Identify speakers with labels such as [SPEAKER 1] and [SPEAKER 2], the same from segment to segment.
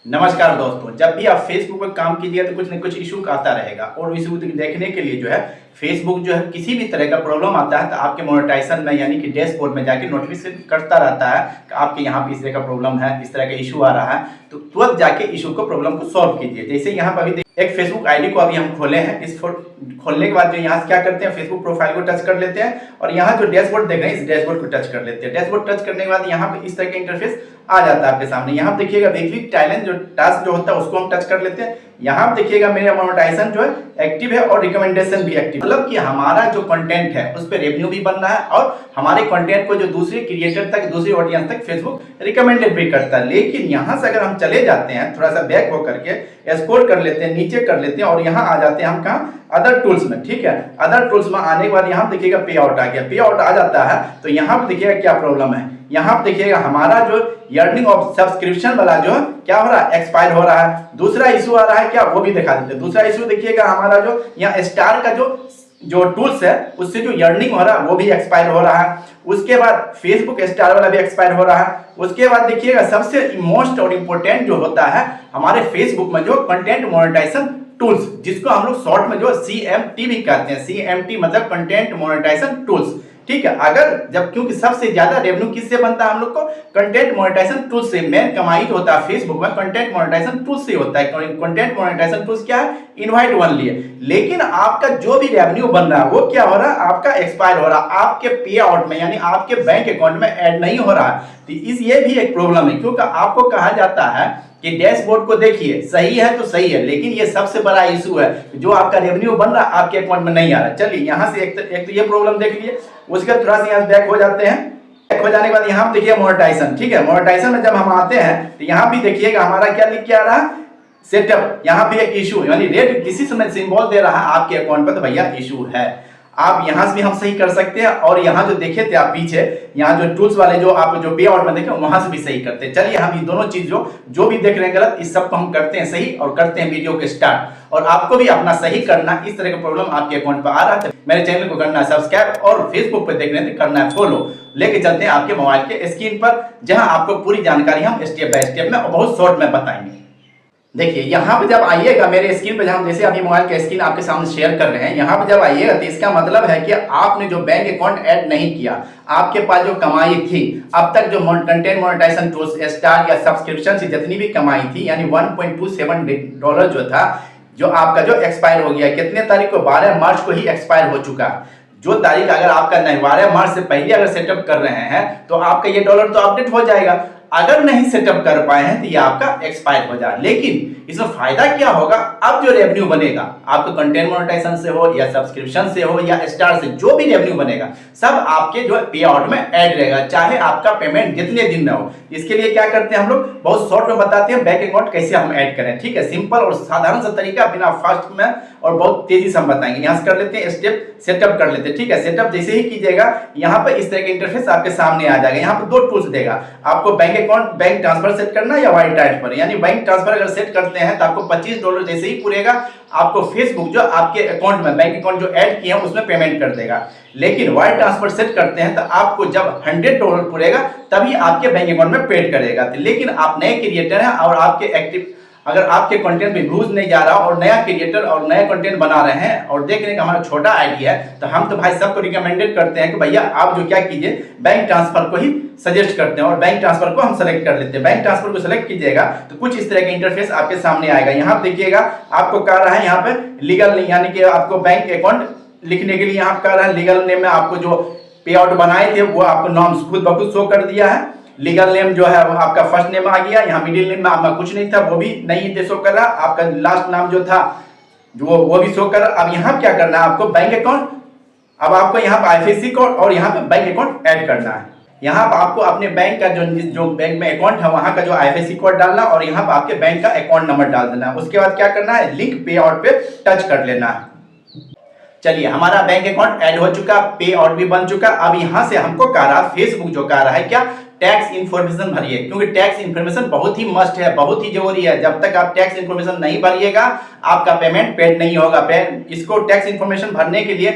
[SPEAKER 1] नमस्कार दोस्तों, जब भी आप फेसबुक पर काम कीजिए तो कुछ न कुछ इशू आता रहेगा और इशू देखने के लिए जो है फेसबुक जो है किसी भी तरह का प्रॉब्लम आता है तो आपके मोनेटाइजेशन में यानी कि डैशबोर्ड में जाके नोटिफिकेशन करता रहता है कि आपके यहाँ पे इस तरह का प्रॉब्लम है, इस तरह का इशू आ रहा है। तो तुरंत जाके इशू को प्रॉब्लम को सॉल्व कीजिए। जैसे यहाँ पर अभी एक फेसबुक आईडी को अभी हम खोले हैं। इस खोलने के बाद जो यहाँ से क्या करते हैं, फेसबुक प्रोफाइल को टच कर लेते हैं और यहाँ जो डैशबोर्ड देख रहे हैं इस डैशबोर्ड को टच कर लेते हैं। डैशबोर्ड टच करने के बाद यहाँ पे इस तरह का इंटरफेस आ जाता है आपके सामने। यहाँ पे देखिएगा वीकली टाइलेंट जो टास्क जो होता है उसको हम टच कर लेते हैं। यहाँ पे देखिएगा मेरा मोनेटाइजेशन जो है एक्टिव है और रिकमेंडेशन भी एक्टिव, मतलब कि हमारा जो कंटेंट है उस पर रेवेन्यू भी बन रहा है और हमारे कंटेंट को जो दूसरे क्रिएटर तक, दूसरी ऑडियंस तक फेसबुक रिकमेंडेड भी करता है। लेकिन यहाँ से अगर हम चले जाते हैं, थोड़ा सा बैक हो करके स्क्रॉल कर लेते हैं, नीचे कर लेते हैं और यहाँ आ जाते हैं हम कहाँ, अदर टूल्स में। ठीक है, अदर टूल्स में आने के बाद यहाँ पे देखिएगा पे आउट आ गया। पे आउट आ जाता है तो यहाँ पे देखिएगा क्या प्रॉब्लम है। यहाँ पे देखिएगा हमारा जो अर्निंग ऑफ सब्सक्रिप्शन वाला जो है क्या हो रहा है, एक्सपायर हो रहा है। दूसरा इशू आ रहा है क्या, वो भी दिखा देते हैं। दूसरा इशू देखिएगा हमारा जो यहाँ स्टार का जो टूल्स है उससे जो अर्निंग हो रहा है वो भी एक्सपायर हो रहा है। उसके बाद फेसबुक स्टार वाला भी एक्सपायर हो रहा है। उसके बाद देखिएगा सबसे मोस्ट और इम्पोर्टेंट जो होता है हमारे फेसबुक में जो कंटेंट मोनेटाइजेशन टूल्स, जिसको हम लोग शॉर्ट में जो CMT भी कहते हैं। CMT मतलब कंटेंट मोनेटाइजेशन टूल्स। ठीक है, अगर जब क्योंकि सबसे ज्यादा रेवेन्यू किससे बनता है हम लोग को, कंटेंट मोनेटाइजेशन टूल्स से। मेन कमाई जो होता है फेसबुक में कंटेंट मोनेटाइजेशन टूल्स से होता है। कंटेंट मोनेटाइजेशन टूल्स क्या है, इनवाइट ओनली है। लेकिन आपका जो भी रेवेन्यू बन रहा है वो क्या हो रहा है, आपका एक्सपायर हो रहा है, आपके पे आउट में यानी आपके बैंक अकाउंट में ऐड नहीं हो रहा है। तो ये भी एक प्रॉब्लम है, क्योंकि आपको कहा जाता है कि डैशबोर्ड को देखिए, सही है तो सही है, लेकिन ये सबसे बड़ा इशू है जो आपका रेवेन्यू बन रहा है आपके अकाउंट में नहीं आ रहा। चलिए यहाँ से एक तो ये प्रॉब्लम देख लीजिए। उसके बाद थोड़ा सा यहाँ बैक हो जाते हैं। बैक हो जाने के बाद यहाँ पे देखिए मोनेटाइजेशन। ठीक है, मोनेटाइजेशन में जब हम आते हैं तो यहाँ भी देखिएगा हमारा क्या लिख के आ रहा है, सेटअप। यहाँ पे एक इशू यानी रेड किसी समय सिंबल दे रहा है आपके अकाउंट पर, तो भैया इशू है। आप यहाँ से भी हम सही कर सकते हैं और यहाँ जो देखे थे आप पीछे, यहाँ जो टूल्स वाले जो आप जो पे आउट में देखे वहां से भी सही करते हैं। चलिए हम ये दोनों चीज जो भी देख रहे हैं गलत, इस सबको हम करते हैं सही और करते हैं वीडियो के स्टार्ट। और आपको भी अपना सही करना, इस तरह का प्रॉब्लम आपके अकाउंट पर आ रहा है मेरे चैनल को करना है सब्सक्राइब और फेसबुक पे देख रहे हैं तो करना है फॉलो। लेके चलते हैं आपके मोबाइल के स्क्रीन पर, जहां आपको पूरी जानकारी हम स्टेप बाय स्टेप में और बहुत शॉर्ट में बताएंगे। देखिए यहाँ पे जब आइएगा मेरे स्क्रीन पे, जहाँ जैसे अभी मोबाइल का स्क्रीन आपके सामने शेयर कर रहे हैं, यहाँ पे जब आइएगा तो इसका मतलब है कि आपने जो बैंक अकाउंट ऐड नहीं किया, आपके पास जो कमाई थी अब तक, जो कंटेंट मोनेटाइजेशन टूल्स स्टार या सब्सक्रिप्शन से जितनी भी कमाई थी यानी $1.27 जो था, जो आपका जो एक्सपायर हो गया। कितने तारीख को, 12 मार्च को ही एक्सपायर हो चुका। जो तारीख अगर आपका नहीं 12 मार्च से पहले अगर सेटअप कर रहे हैं तो आपका ये डॉलर तो अपडेट हो जाएगा। अगर नहीं सेटअप कर पाए हैं तो ये आपका एक्सपायर हो जाए। लेकिन इसमें फायदा क्या होगा, अब जो रेवेन्यू बनेगा आपका कंटेंट मोनेटाइजेशन से हो या सब्सक्रिप्शन से हो या स्टार से, जो भी रेवेन्यू बनेगा सब आपके जो पे आउट में ऐड रहेगा, चाहे आपका पेमेंट जितने दिन में हो। इसके लिए क्या करते हैं हम लोग, बहुत शॉर्ट में बताते हैं बैंक अकाउंट कैसे हम ऐड करें। ठीक है, सिंपल और साधारण सा तरीका, बिना फास्ट में और बहुत तेजी से हम बताएंगे। यहाँ से कर लेते हैं स्टेप, सेटअप कर लेते हैं। ठीक है, सेटअप जैसे ही कीजिएगा यहाँ पे इस तरह का इंटरफेस आपके सामने आ जाएगा। यहाँ पे दो टूल्स देगा आपको, bank account, bank transfer set करना या वायर ट्रांसफर। यानी बैंक ट्रांसफर अगर सेट करते हैं तो आपको $25 जैसे ही पूरेगा, आपको फेसबुक जो आपके अकाउंट में बैंक अकाउंट जो ऐड किए हैं उसमें पेमेंट कर देगा। लेकिन वायर ट्रांसफर सेट करते हैं तो आपको जब $100 पूरेगा तभी आपके बैंक अकाउंट में पेड करेगा। लेकिन आप नए क्रिएटर हैं और आपके एक्टिव, अगर आपके कंटेंट में व्यूज नहीं जा रहा और नया क्रिएटर और नया कंटेंट बना रहे हैं और देख रहे हैं कि हमारा छोटा आइडिया है, तो हम तो भाई सबको रिकमेंडेड करते हैं कि भैया आप जो क्या कीजिए, बैंक ट्रांसफर को ही सजेस्ट करते हैं और बैंक ट्रांसफर को हम सेलेक्ट कर लेते हैं। बैंक ट्रांसफर को सेलेक्ट कीजिएगा तो कुछ इस तरह का इंटरफेस आपके सामने आएगा। यहाँ देखिएगा आपको कह रहा है यहाँ पे लीगल, यानी कि आपको बैंक अकाउंट लिखने के लिए यहाँ कह रहा है लीगल नेम में आपको जो पे आउट बनाए थे वो आपको नाम खुद ब खुद शो कर दिया है। लीगल नेम जो है वो आपका फर्स्ट नेम आ गया, यहाँ मिडिल नेम में आपका कुछ नहीं था वो भी नहीं शो कर रहा, आपका लास्ट नाम जो था जो वो भी शो कर रहा। अब यहाँ क्या करना है आपको, बैंक अकाउंट, अब आपको यहाँ पे IFSC कोड और यहाँ पे बैंक अकाउंट ऐड करना है। यहाँ पर आपको अपने बैंक का जो बैंक में अकाउंट है वहां का जो IFSC कोड डालना और यहाँ पर आपके बैंक का अकाउंट नंबर डाल देना है। उसके बाद क्या करना है, लिंक पे आउट पे टच कर लेना है। चलिए हमारा बैंक अकाउंट ऐड हो चुका, पे आउट भी बन चुका। अब यहाँ से हमको कह रहा, फेसबुक जो कह रहा है क्या, टैक्स इन्फॉर्मेशन भरिए, क्योंकि टैक्स इन्फॉर्मेशन बहुत ही मस्ट है, बहुत ही जरूरी है। जब तक आप टैक्स इन्फॉर्मेशन नहीं भरिएगा आपका पेमेंट पेड नहीं होगा। इसको टैक्स इन्फॉर्मेशन भरने के लिए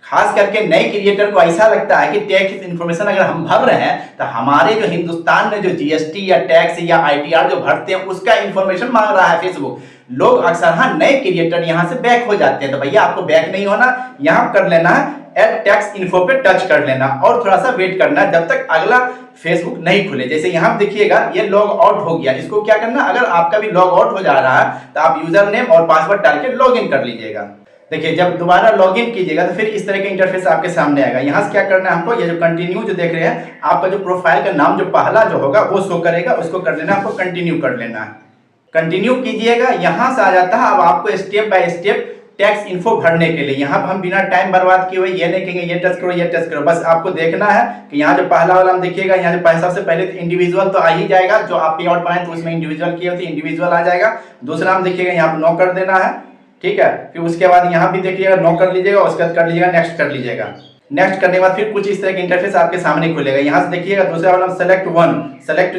[SPEAKER 1] खास करके नए क्रिएटर को ऐसा लगता है कि टैक्स इन्फॉर्मेशन अगर हम भर रहे हैं तो हमारे जो हिंदुस्तान में जो जीएसटी या टैक्स या आईटीआर जो भरते हैं उसका इन्फॉर्मेशन मांग रहा है फेसबुक। लोग अक्सर हाँ नए क्रिएटर यहाँ से बैक हो जाते हैं, तो भैया आपको बैक नहीं होना, यहाँ कर लेना है एड टैक्स इन्फो पे टच कर लेना और थोड़ा सा वेट करना जब तक अगला फेसबुक नहीं खुले। जैसे यहाँ देखिएगा ये लॉग आउट हो गया, इसको क्या करना, अगर आपका भी लॉग आउट हो जा रहा है तो आप यूजर नेम और पासवर्ड डाल के लॉग इन कर लीजिएगा। देखिए जब दोबारा लॉगिन कीजिएगा तो फिर इस तरह का इंटरफेस आपके सामने आएगा। यहाँ से क्या करना है हमको, ये जो कंटिन्यू जो देख रहे हैं आपका जो प्रोफाइल का नाम जो पहला जो होगा वो शो करेगा, उसको कर लेना, आपको कंटिन्यू कर लेना है। कंटिन्यू कीजिएगा, यहाँ से आ जाता है अब आपको step by step tax info भरने के लिए। यहाँ पर हम बिना टाइम बर्बाद किए हुए ये नहीं कहेंगे ये टच करो ये टच करो, बस आपको देखना है कि यहाँ जो पहला वाला हम देखिएगा, यहाँ जो पैसा सबसे पहले तो इंडिविजुअल तो आ ही जाएगा, जो आप पे आउट बनाए तो उसमें इंडिविजुअल किए होते इंडिविजुअल आ जाएगा। दूसरा हम देखिएगा यहाँ पर नो कर देना है, ठीक है। फिर उसके बाद यहाँ भी देखिएगा नो कर लीजिएगा, उसके बाद कर लीजिएगा नेक्स्ट कर लीजिएगा। नेक्स्ट करने के बाद फिर कुछ इस तरह का इंटरफेस आपके सामने खुलेगा। यहाँ से देखिएगा दूसरा वाला सेलेक्ट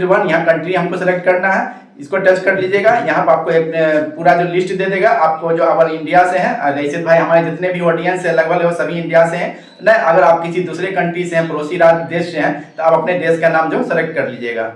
[SPEAKER 1] वन, यहाँ कंट्री हमको सेलेक्ट करना है, इसको टच कर लीजिएगा। यहाँ पर आपको एक पूरा जो लिस्ट दे देगा आपको जो हमारे इंडिया से हैं, जैसे भाई हमारे जितने भी ऑडियंस है लगभग वो सभी इंडिया से हैं। नहीं अगर आप किसी दूसरे कंट्री से हैं, पड़ोसी राज्य देश से हैं, तो आप अपने देश का नाम जो सेलेक्ट कर लीजिएगा।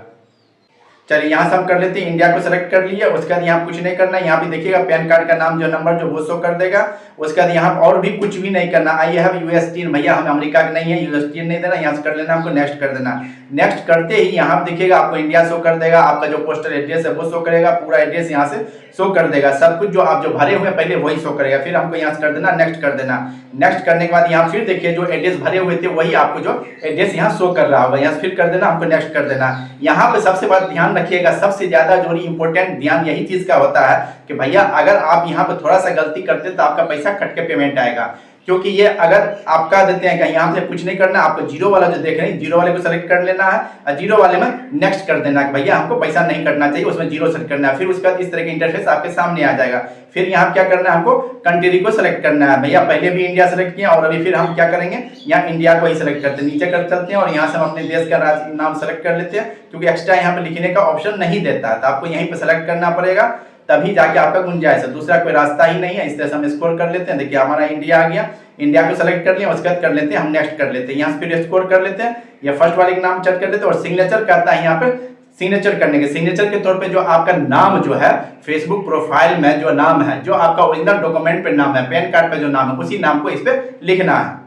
[SPEAKER 1] चलिए यहाँ से हम कर लेते हैं, इंडिया को सेलेक्ट कर लिए। उसके बाद यहाँ कुछ नहीं करना है, यहाँ भी देखिएगा पैन कार्ड का नाम जो नंबर जो वो शो कर देगा। उसके बाद यहाँ और भी कुछ भी नहीं करना। आई हैव यूएसटी, भैया हम अमेरिका के नहीं है, यूएसटी नहीं देना, यहाँ से कर लेना, हमको नेक्स्ट कर देना। नेक्स्ट करते ही यहाँ देखिएगा आपको इंडिया शो कर देगा, आपका जो पोस्टल एड्रेस है वो शो करेगा, पूरा एड्रेस यहाँ से शो कर देगा, सब कुछ जो आप जो भरे हुए पहले वही शो करेगा। फिर हमको यहाँ से कर देना, नेक्स्ट कर देना। नेक्स्ट करने के बाद यहाँ फिर देखिए जो एड्रेस भरे हुए थे वही आपको जो एड्रेस यहाँ शो कर रहा होगा, यहाँ से फिर कर देना, हमको नेक्स्ट कर देना। यहाँ पे सबसे बड़ा ध्यान रखिएगा, सबसे ज्यादा जो इंपॉर्टेंट ध्यान यही चीज का होता है कि भैया अगर आप यहाँ पे थोड़ा सा गलती करते तो आपका पैसा कट के पेमेंट आएगा। क्योंकि ये अगर आपका देते हैं कि यहाँ से कुछ नहीं करना, आपको जीरो वाला जो देख रहे हैं जीरो वाले को सेलेक्ट कर लेना है और जीरो वाले में नेक्स्ट कर देना कि भैया हमको पैसा नहीं कटना चाहिए, उसमें जीरो सेलेक्ट करना है। फिर उसके बाद इस तरह का इंटरफेस आपके सामने आ जाएगा। फिर यहाँ क्या करना है, हमको कंट्री को सेलेक्ट करना है। भैया पहले भी इंडिया सेलेक्ट किया और अभी फिर हम क्या करेंगे, यहाँ इंडिया को ही सेलेक्ट करते हैं। नीचे कर चलते हैं और यहाँ से हम अपने देश का नाम सेलेक्ट कर लेते हैं, क्योंकि एक्स्ट्रा यहाँ पे लिखने का ऑप्शन नहीं देता है, तो आपको यहीं पे सेलेक्ट करना पड़ेगा, तभी जाके आपका गुंजाइश है, दूसरा कोई रास्ता ही नहीं है। इस तरह से हम स्कोर कर लेते हैं। देखिए हमारा इंडिया आ गया, इंडिया को सेलेक्ट कर लिया, उसके बाद कर लेते हैं हम नेक्स्ट कर लेते हैं। यहाँ से फिर स्कोर कर लेते हैं, या फर्स्ट वाले का नाम चेक कर लेते हैं और सिग्नेचर करता है। यहाँ पे सिग्नेचर करने के सिग्नेचर के तौर पे जो आपका नाम जो है फेसबुक प्रोफाइल में जो नाम है, जो आपका ओरिजिनल डॉक्यूमेंट पे नाम है, पैन कार्ड पे जो नाम है, उसी नाम को इस पे लिखना है।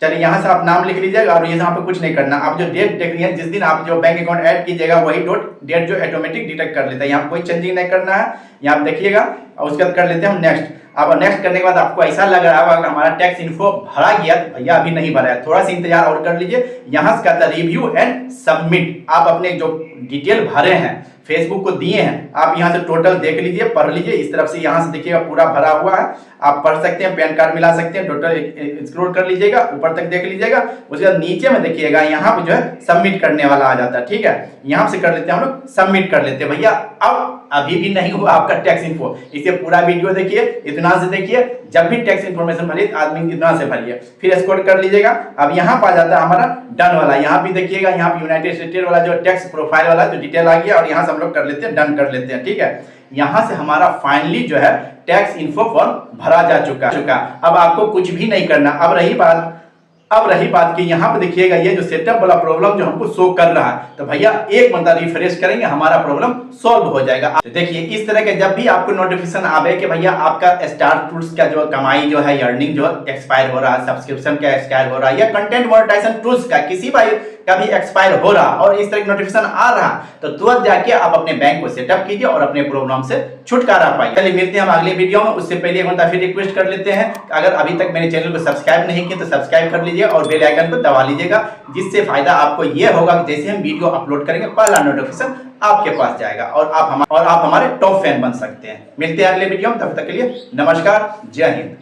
[SPEAKER 1] चलिए यहाँ से आप नाम लिख लीजिएगा और यहाँ पे कुछ नहीं करना। आप जो डेट देख रही है, जिस दिन आप जो बैंक अकाउंट ऐड कीजिएगा वही डेट जो ऑटोमेटिक डिटेक्ट कर लेता है, यहाँ कोई चेंजिंग नहीं करना है। यहाँ देखिएगा और उसके बाद कर लेते हैं हम नेक्स्ट। अब नेक्स्ट करने के बाद आपको ऐसा लग रहा होगा कि हमारा टैक्स इन्फो भरा गया, तो भैया अभी नहीं भरा है, थोड़ा सा इंतजार और कर लीजिए। यहाँ से कहता है रिव्यू एंड सबमिट। आप अपने जो डिटेल भरे हैं फेसबुक को दिए हैं, आप यहाँ से टोटल देख लीजिए, पढ़ लीजिए। इस तरफ से यहाँ से देखिएगा पूरा भरा हुआ है, आप पढ़ सकते हैं, पैन कार्ड मिला सकते हैं, टोटल स्क्रॉल कर लीजिएगा, ऊपर तक देख लीजिएगा। उसके बाद नीचे में देखिएगा यहाँ पे जो है सबमिट करने वाला आ जाता है, ठीक है। यहाँ से कर लेते हैं हम लोग, सबमिट कर लेते हैं। भैया अब अभी भी नहीं हुआ आपका टैक्स इन्फो, इसे पूरा वीडियो देखिए, इतना से देखिए, जब भी टैक्स इन्फॉर्मेशन भरिए आदमी इतना से भरिए, फिर स्क्रॉल कर लीजिएगा। अब यहाँ पर आ जाता है हमारा डन वाला, यहाँ भी देखिएगा, यहाँ पे यूनाइटेड स्टेट वाला जो टैक्स प्रोफाइल वाला जो डिटेल आ गया और यहाँ से हम लोग कर लेते हैं, डन कर लेते हैं, ठीक है। यहाँ से हमारा फाइनली जो है टैक्स इन्फो फॉर्म भरा जा चुका। अब आपको कुछ भी नहीं करना। अब रही बात कि यहाँ पे देखिएगा ये जो सेटअप वाला प्रॉब्लम जो हमको शो कर रहा है, तो भैया एक मरतबा रिफ्रेश करेंगे हमारा प्रॉब्लम सॉल्व हो जाएगा। तो देखिए इस तरह के जब भी आपको नोटिफिकेशन आवे कि भैया आपका स्टार टूल्स का जो कमाई जो है, अर्निंग जो एक्सपायर हो रहा है, सब्सक्रिप्शन का एक्सपायर हो रहा है, या कंटेंट मोनेटाइजेशन टूल्स का किसी भाई का भी एक्सपायर हो रहा और इस तरह की नोटिफिकेशन आ रहा, तो तुरंत जाके आप अपने बैंक को सेटअप कीजिए और अपने प्रॉब्लम से छुटकारा पाइए। चलिए मिलते हैं हम अगले वीडियो में। उससे पहले एक बार फिर रिक्वेस्ट कर लेते हैं, अगर अभी तक मेरे चैनल को सब्सक्राइब नहीं किया तो सब्सक्राइब कर लीजिए और बेल आइकन को दबा लीजिएगा, जिससे फायदा आपको यह होगा कि जैसे हम वीडियो अपलोड करेंगे पहला नोटिफिकेशन आपके पास जाएगा और आप हमारे टॉप फैन बन सकते हैं। मिलते हैं अगले वीडियो में, तब तक के लिए नमस्कार, जय हिंद।